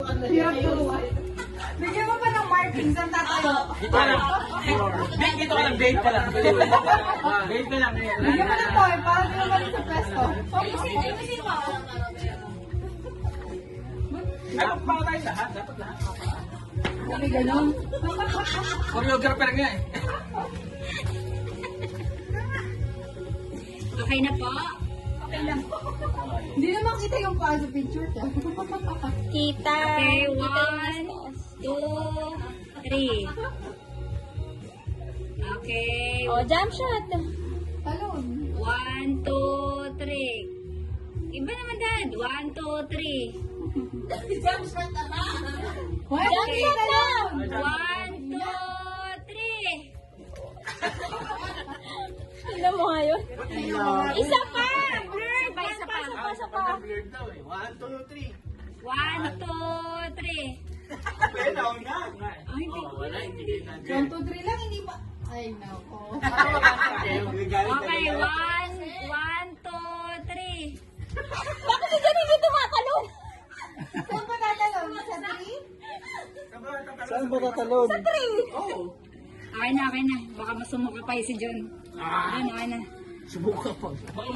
Hirap turuan. Bigyan mo pa ng markings ang tatayo. Dito ka lang. Dito ka lang. Bait ka lang. Bait ka lang. Bigyan mo ng toy para di naman sa pwesto. Alam, baka tayo lahat. Dapat lahat. Sabi ganun. Choreographer nga eh. Okay na po. Okay lang. Hindi naman kita yung paa sa picture ka. Kita. Okay, 1, 2, 3. Okay. Oh, jump shot. Talon. 1, 2, 3. Iba naman dad. 1, 2, 3. Jump shot Jump lang. shot lang. 1, 2, 3. Tignan mo ngayon. Isa pa. Blur ba? Isa pa. Isa pa. 1, 2, 3. Pwede ako na. Ay, hindi. Wala, hindi. 1, 2, 3 lang, hindi ba? Ay, nako. Okay, 1, 2, 3. Bakit si Jan hindi tumatalon? Saan pa tatalon? Sa 3? Saan ba tatalon? Okay na, okay na. Baka masumuka pa si John. Okay na, okay na. Subukan pa. Baka